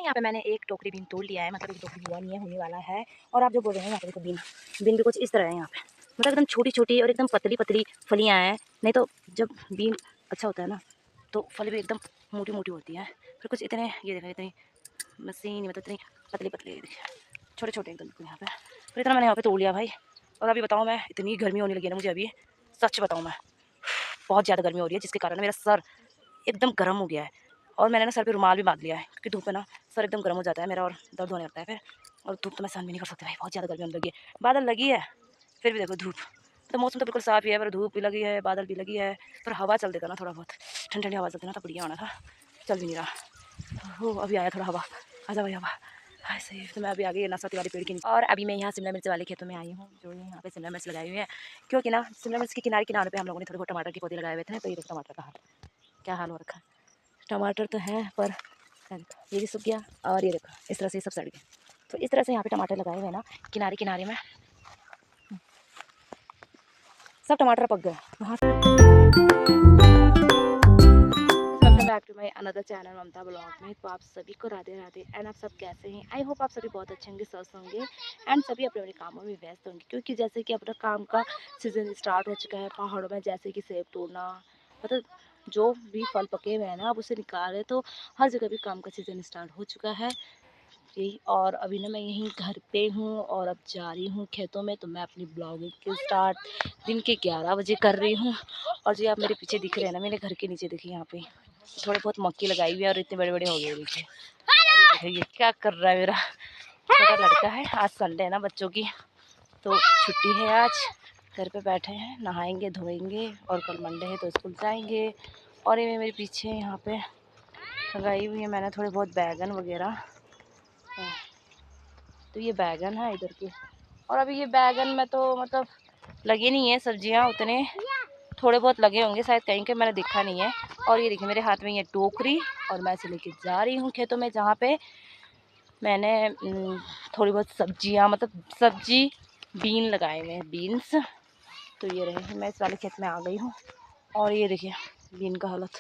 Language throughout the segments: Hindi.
यहाँ पे मैंने एक टोकरी बीन तोड़ लिया है, मतलब एक टोकरी हुआ नहीं है, होने वाला है। और आप जो बोल रहे हैं यहाँ पे देखो बीन बीन भी कुछ इस तरह है यहाँ पे, मतलब एकदम छोटी छोटी और एकदम पतली पतली फलियाँ हैं। नहीं तो जब बीन अच्छा होता है ना तो फल भी एकदम मोटी मोटी होती है। फिर कुछ इतने ये देखा इतनी मशीन मतलब इतनी पतली पतली देखिए छोटे छोटे एकदम बिल्कुल यहाँ पे। फिर इतना मैंने यहाँ पे तोड़ लिया भाई। और अभी बताऊँ मैं, इतनी गर्मी होने लगी है ना मुझे अभी, सच बताऊँ मैं बहुत ज़्यादा गर्मी हो रही है, जिसके कारण मेरा सर एकदम गर्म हो गया है। और मैंने ना सर पे रुमाल भी बांध लिया है, क्योंकि धूप में ना सर एकदम गर्म हो जाता है मेरा और दर्द होने लगता है फिर। और धूप तो मैं सहन भी नहीं कर सकती भाई, बहुत ज़्यादा गर्मी होने लगी है। बादल लगी है फिर भी देखो धूप, तो मौसम तो बिल्कुल साफ़ ही है, पर धूप भी लगी है, बादल भी लगी है। पर हवा चल देता ना थोड़ा बहुत, ठंडी ठंडी हवा चलती ना तो बढ़िया होना था, चल भी नहीं रहा। हो अभी आया थोड़ा हवा, आजा भाई हवा। हाँ सही। तो मैं अभी आ गई नाशपाती वाले पेड़ के नीचे, और अभी मैं यहाँ शिमला मिर्च वाले खेतों में आई हूँ, जो यहाँ पे शिमला मिर्च लगाई हुई है। क्योंकि ना शिमला मिर्च के किनारे किनारे पे हम लोगों ने थोड़े बहुत टमाटर के पौधे लगाए हुए थे ना, तो ये देखो टमाटर का हाल क्या हाल हो रखा है। टमाटर तो है पर ये भी सूख गया, और ये देखो इस तरह से सब सड़ गया। तो इस तरह से यहाँ पे टमाटर लगाए हुए हैं ना किनारे किनारे में, सब टमाटर पक गए वहाँ। Welcome back to my another channel Mamta blog में। तो आप सभी को राधे राधे। एंड आप सब कैसे हैं? आई होप आप सभी बहुत अच्छे होंगे, स्वस्थ होंगे एंड सभी अपने अपने कामों में व्यस्त होंगे। क्योंकि जैसे कि अपना काम का सीज़न स्टार्ट हो चुका है पहाड़ों में, जैसे कि सेब तोड़ना, मतलब जो भी फल पके हुए हैं ना अब उसे निकाल रहे, तो हर जगह भी काम का सीज़न स्टार्ट हो चुका है यही। और अभी ना मैं यहीं घर पे हूँ और अब जा रही हूँ खेतों में। तो मैं अपनी ब्लॉगिंग के स्टार्ट दिन के 11 बजे कर रही हूँ। और जो आप मेरे पीछे दिख रहे हैं ना, मेरे घर के नीचे देखिए यहाँ पे थोड़े बहुत मक्की लगाई हुई है और इतने बड़े बड़े हो गए देखिए। देखिए ये क्या कर रहा है मेरा छोटा लड़का है। आज संडे है ना, बच्चों की तो छुट्टी है आज, घर पे बैठे हैं, नहाएंगे धोएंगे और कल मंडे है तो स्कूल जाएंगे। और ये मेरे पीछे यहाँ पे लगाई हुई है मैंने थोड़े बहुत बैगन वगैरह, तो ये बैगन है इधर के। और अभी ये बैगन में तो मतलब लगे नहीं है सब्जियां उतने, थोड़े बहुत लगे होंगे शायद कहीं के, मैंने देखा नहीं है। और ये देखिए मेरे हाथ में ये टोकरी, और मैं इसे लेके जा रही हूँ खेतों में, जहाँ पे मैंने थोड़ी बहुत सब्जियां मतलब सब्जी बीन लगाए हुए हैं, बीन्स। तो ये रहे, मैं इस वाले खेत में आ गई हूँ। और ये देखिए बीन का हालत।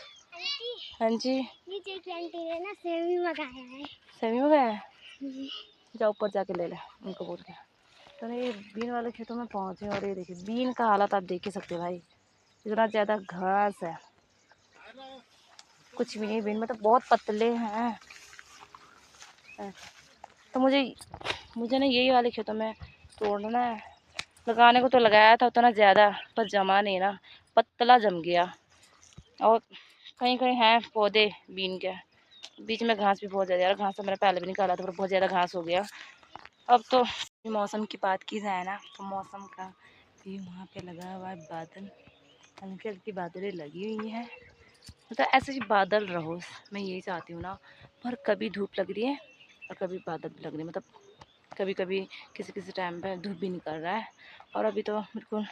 हाँ जी, नीचे ने ना सेवी मंगाया है। सेवी मंगाया है, जाओ ऊपर जाके ले ले उनको बोल के। तो ये बीन वाले खेतों में पहुँचे और ये देखिए बीन का हालत आप देख ही सकते हैं भाई, इतना ज़्यादा घास है, कुछ भी नहीं। बीन मतलब बहुत पतले हैं। तो मुझे ना यही वाले खेतों में तोड़ना है। लगाने को तो लगाया था उतना ज़्यादा, पर जमा नहीं ना, पतला जम गया। और कहीं कहीं हैं पौधे बीन के, बीच में घास भी बहुत ज़्यादा, यार घास तो मैंने पहले भी निकाला था पर बहुत ज़्यादा घास हो गया। अब तो मौसम की बात की जाए ना, तो मौसम का भी वहाँ पे लगा हुआ है बादल, हल्की हल्की बादलें लगी हुई हैं। मतलब ऐसे ही बादल रहो, मैं यही चाहती हूँ ना। पर कभी धूप लग रही है और कभी बादल लग रही है, मतलब कभी कभी किसी किसी टाइम पे धूप भी निकल रहा है। और अभी तो बिल्कुल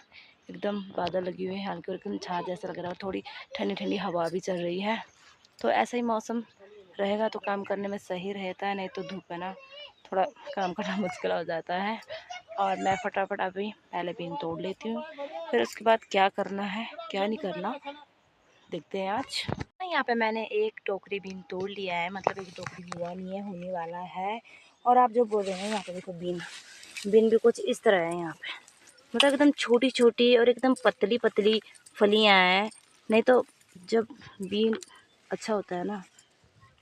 एकदम बादल लगी हुई है, हल्की हल्की छाँव जैसा लग रहा है, और थोड़ी ठंडी ठंडी हवा भी चल रही है। तो ऐसा ही मौसम रहेगा तो काम करने में सही रहता है, नहीं तो धूप है ना थोड़ा काम करना मुश्किल हो जाता है। और मैं फटाफट अभी पहले बीन तोड़ लेती हूँ, फिर उसके बाद क्या करना है क्या नहीं करना देखते हैं आज। यहाँ पे मैंने एक टोकरी बीन तोड़ लिया है, मतलब एक टोकरी हुआ नहीं है, होने वाला है। और आप जो बोल रहे हैं यहाँ पे देखो बीन बीन भी कुछ इस तरह है यहाँ पे, मतलब एकदम छोटी छोटी और एकदम पतली पतली फलियाँ हैं। नहीं तो जब बीन अच्छा होता है ना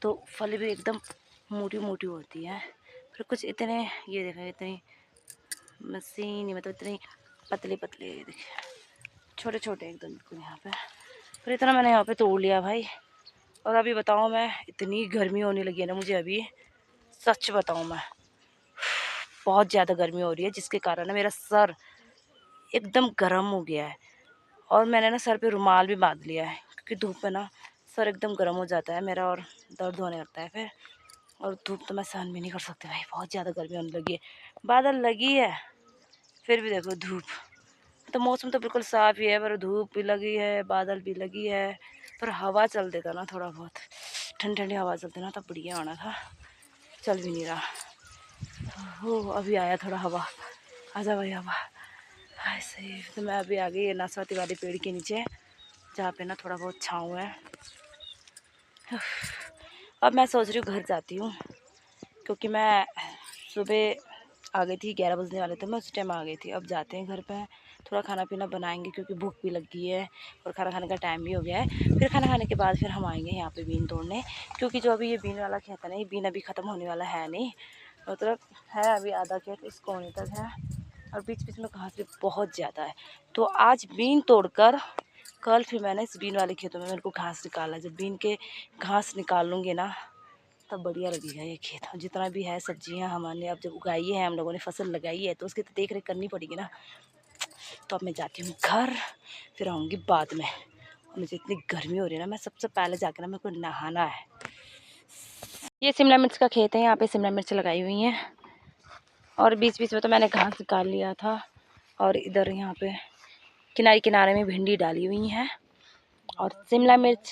तो फल भी एकदम मोटी मोटी होती है। फिर कुछ इतने ये देखो इतनी मशीन मतलब इतनी पतले पतले देखिए छोटे छोटे एकदम बिल्कुल यहाँ पे। फिर इतना मैंने यहाँ पे तोड़ लिया भाई। और अभी बताऊँ मैं, इतनी गर्मी होने लगी है ना मुझे अभी, सच बताऊँ मैं बहुत ज़्यादा गर्मी हो रही है, जिसके कारण ना मेरा सर एकदम गर्म हो गया है। और मैंने ना सर पे रुमाल भी बांध लिया है, क्योंकि धूप में ना सर एकदम गर्म हो जाता है मेरा और दर्द होने लगता है फिर। और धूप तो मैं सहन भी नहीं कर सकती भाई, बहुत ज़्यादा गर्मी होने लगी है। बादल लगी है फिर भी देखो धूप, तो मौसम तो बिल्कुल साफ़ ही है, पर धूप भी लगी है बादल भी लगी है। पर हवा चल देता ना थोड़ा बहुत, ठंडी ठंडी हवा चलती ना, तब बढ़िया होना था, चल भी नहीं रहा। हो अभी आया थोड़ा हवा, आजा भाई हवा। हाँ सही। तो मैं अभी आ गई नाशपाती वाले पेड़ के नीचे, जहाँ पे ना थोड़ा बहुत छाँव है। अब मैं सोच रही हूँ घर जाती हूँ, क्योंकि मैं सुबह आ गई थी, 11 बजने वाले थे, मैं उस टाइम आ गई थी। अब जाते हैं घर पे, थोड़ा खाना पीना बनाएंगे क्योंकि भूख भी लगी है और खाना खाने का टाइम भी हो गया है। फिर खाना खाने के बाद फिर हम आएंगे यहाँ पे बीन तोड़ने, क्योंकि जो अभी ये बीन वाला खेत है ना, ये बीन अभी ख़त्म होने वाला है नहीं, मतलब है अभी आधा खेत इस कोने तक है और बीच बीच में घास भी बहुत ज़्यादा है। तो आज बीन तोड़कर कल फिर मैंने इस बीन वाले खेतों में मेरे को घास निकाला। जब बीन के घास निकाल लूँगी ना तब बढ़िया लगेगा ये खेत। जितना भी है सब्जियां हमने अब जब उगाई है, हम लोगों ने फसल लगाई है, तो उसकी तो देख रेख करनी पड़ेगी ना। तो अब मैं जाती हूँ घर, फिर आऊँगी बाद में। और मुझे इतनी गर्मी हो रही है ना, मैं सबसे पहले जाकर ना मेरे को नहाना है। ये शिमला मिर्च का खेत है, यहाँ पे शिमला मिर्च लगाई हुई है और बीच बीच में तो मैंने घास निकाल लिया था। और इधर यहाँ पे किनारे किनारे में भिंडी डाली हुई है और शिमला मिर्च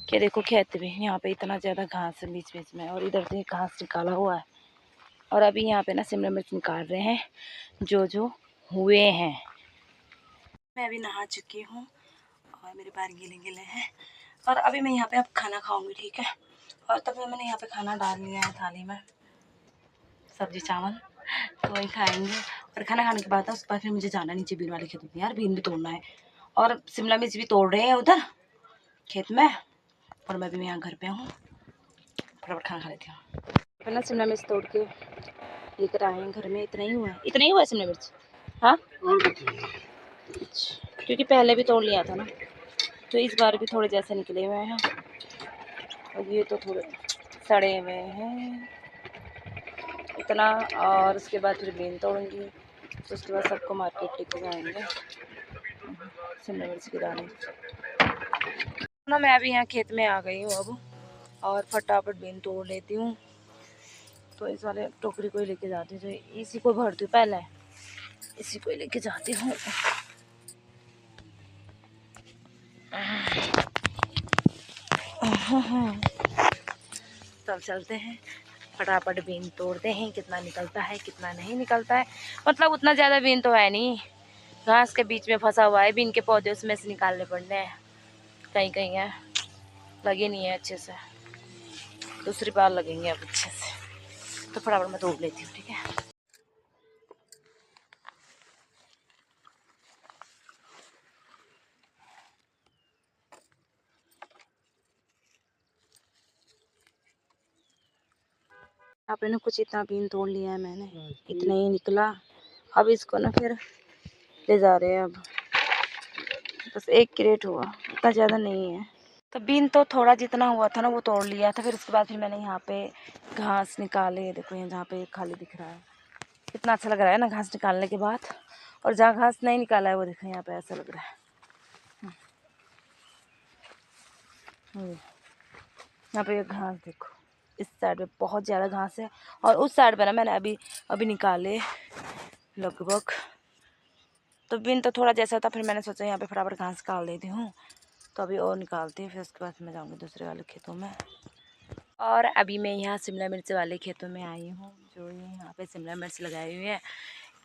के देखो खेत भी, यहाँ पे इतना ज़्यादा घास है बीच बीच में, और इधर से घास निकाला हुआ है। और अभी यहाँ पे ना शिमला मिर्च निकाल रहे हैं जो जो हुए हैं। मैं अभी नहा चुकी हूँ और मेरे पैर गीले गीले हैं और अभी मैं यहाँ पे अब खाना खाऊंगी, ठीक है। और तब मैंने यहाँ पे खाना डाल लिया है थाली में, सब्जी चावल, तो वही खाएंगे। और खाना खाने के बाद उसके बाद फिर मुझे जाना नीचे बीन वाले खेत में, यार बीन भी तोड़ना है और शिमला मिर्च भी तोड़ रहे हैं उधर खेत में, और मैं भी यहाँ घर पे हूँ, फटाफट खाना खा लेती हूँ। पहले शिमला मिर्च तोड़ के लेकर आए हैं घर में। इतना ही हुआ है, इतना ही हुआ है शिमला मिर्च। हाँ क्योंकि पहले भी तोड़ लिया था ना, तो इस बार भी थोड़े जैसे निकले हुए हैं और ये तो थोड़े सड़े हुए हैं इतना। और उसके बाद फिर बीन तोड़ूंगी, तो उसके बाद सबको मार्केट लेके जाएंगे शिमला मिर्च के दाने ना। मैं अभी यहाँ खेत में आ गई हूँ अब, और फटाफट बीन तोड़ लेती हूँ। तो इस वाले टोकरी को ही लेके जाती हूँ, तो इसी को भरती हूँ, पहले इसी को ही लेके जाती हूँ। तब चलते हैं, फटाफट बीन तोड़ते हैं। कितना निकलता है कितना नहीं निकलता है, मतलब उतना ज़्यादा बीन तो है नहीं, घास के बीच में फंसा हुआ है बीन के पौधे, उसमें से निकालने पड़ने हैं। कहीं कहीं है लगे नहीं है अच्छे से, दूसरी बार लगेंगे अब अच्छे से। तो फटाफट मैं तोड़ लेती हूँ, ठीक है। आपने कुछ इतना बीन तोड़ लिया है मैंने, इतना ही निकला। अब इसको ना फिर ले जा रहे हैं। अब बस एक क्रेट हुआ, इतना ज़्यादा नहीं है। तो बीन तो थोड़ा जितना हुआ था ना वो तोड़ लिया था। फिर उसके बाद फिर मैंने यहाँ पे घास निकाले, देखो यहाँ जहाँ पे खाली दिख रहा है कितना अच्छा लग रहा है ना घास निकालने के बाद। और जहाँ घास नहीं निकाला है वो देखो यहाँ पे ऐसा लग रहा है। यहाँ पे घास देखो, इस साइड में बहुत ज़्यादा घास है और उस साइड पे ना मैंने अभी निकाले लगभग। तो बीन तो थोड़ा जैसा था, फिर मैंने सोचा यहाँ पे फटाफट घास निकाल देती हूँ। तो अभी और निकालती हूँ, फिर उसके बाद मैं जाऊँगी दूसरे वाले खेतों में। और अभी मैं यहाँ शिमला मिर्च वाले खेतों में आई हूँ, जो यहाँ पे शिमला मिर्च लगाई हुई है।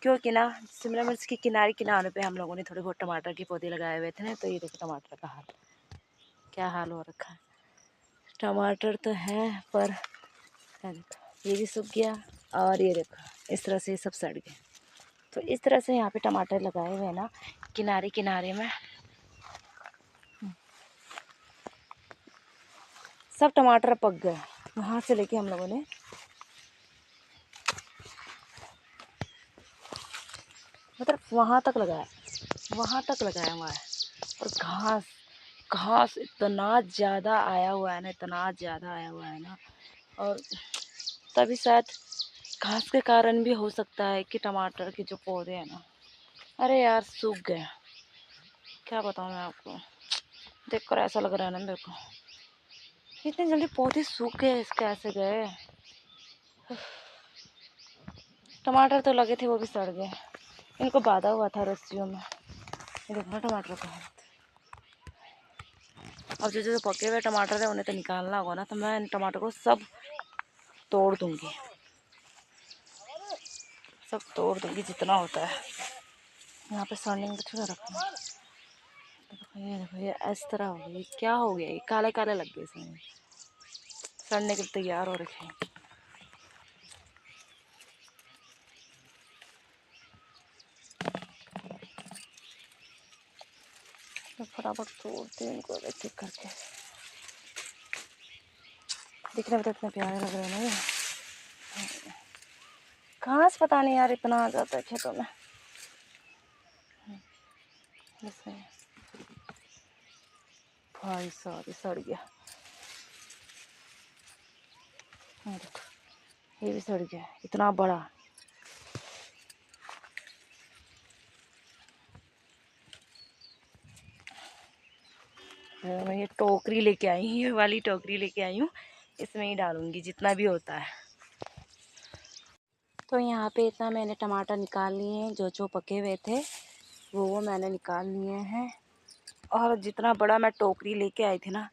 क्योंकि ना शिमला मिर्च के किनारे किनारे पे हम लोगों ने थोड़े बहुत टमाटर के पौधे लगाए हुए थे ना। तो ये देखो टमाटर का हाल, क्या हाल हो रखा है। टमाटर तो है पर ये भी सूख गया, और ये देखो इस तरह से ये सब सड़ गए। तो इस तरह से यहाँ पे टमाटर लगाए हुए हैं ना किनारे किनारे में। सब टमाटर पक गए, वहाँ से लेके हम लोगों ने मतलब वहाँ तक लगाया, वहाँ तक लगाया हुआ है। और घास घास इतना ज़्यादा आया हुआ है ना, इतना ज़्यादा आया हुआ है ना। और तभी शायद घास के कारण भी हो सकता है कि टमाटर के जो पौधे हैं ना, अरे यार सूख गए। क्या बताऊँ मैं आपको, देख कर ऐसा लग रहा है ना मेरे को, इतनी जल्दी पौधे सूख गए, इसके ऐसे गए। टमाटर तो लगे थे वो भी सड़ गए, इनको बांधा हुआ था रस्सियों में। ये देखो टमाटर का। अब जो जो पके हुए टमाटर है उन्हें तो निकालना होगा ना, तो मैं इन टमाटर को सब तोड़ दूंगी, सब तोड़ दूंगी जितना होता है। यहाँ पे सड़ने में थोड़ा रखना। देखो ये इस तरह हो गया, क्या हो गया, ये काले काले लग गए इसमें, सड़ने के तैयार हो रखे हैं। तो फटाफट तोड़ते हैं इनको एक एक करके। दिखने में तो इतने प्यारे लग रहे हैं ना ये। घास पता नहीं यार इतना आ जाता है खेतों में। इसमें भाई साहब सड़ गया। देखो ये भी सड़ गया इतना बड़ा। मैं ये टोकरी लेके आई हूँ, ये वाली टोकरी लेके आई हूँ, इसमें ही डालूंगी जितना भी होता है। तो यहाँ पे इतना मैंने टमाटर निकाल लिए हैं, जो जो पके हुए थे वो मैंने निकाल लिए हैं। और जितना बड़ा मैं टोकरी लेके आई थी ना,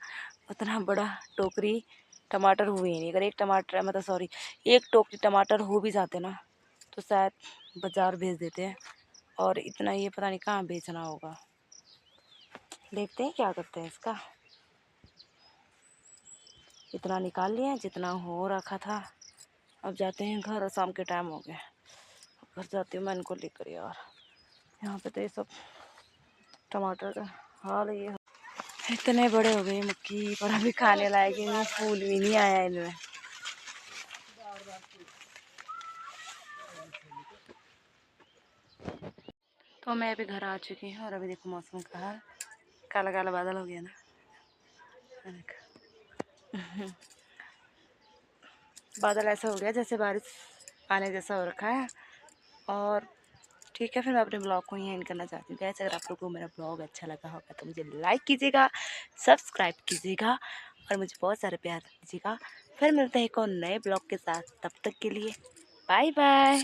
उतना बड़ा टोकरी टमाटर हुए ही नहीं। अगर एक टमाटर मतलब सॉरी एक टोकरी टमाटर हो भी जाते ना तो शायद बाज़ार भेज देते हैं। और इतना ये पता नहीं कहाँ बेचना होगा। देखते हैं क्या करते हैं इसका। इतना निकाल लिया जितना हो रखा था। अब जाते हैं घर और शाम के टाइम हो गया। घर जाती हूँ मैं इनको लेकर यार। यहाँ पे तो ये सब टमाटर का हाल ये इतने बड़े हो गए मक्की, पर अभी खाने लायक ही नहीं, फूल भी नहीं आया इनमें। तो मैं अभी घर आ चुकी हूँ और अभी देखो मौसम का हाल, काला काला बादल हो गया ना। देखो बादल ऐसा हो गया जैसे बारिश आने जैसा हो रखा है। और ठीक है, फिर मैं अपने ब्लॉग को यहीं एंड करना चाहती हूँ। कैसे अगर आप लोगों को मेरा ब्लॉग अच्छा लगा होगा तो मुझे लाइक कीजिएगा, सब्सक्राइब कीजिएगा और मुझे बहुत सारे प्यार दीजिएगा। फिर मिलते हैं एक और नए ब्लॉग के साथ, तब तक के लिए बाय बाय।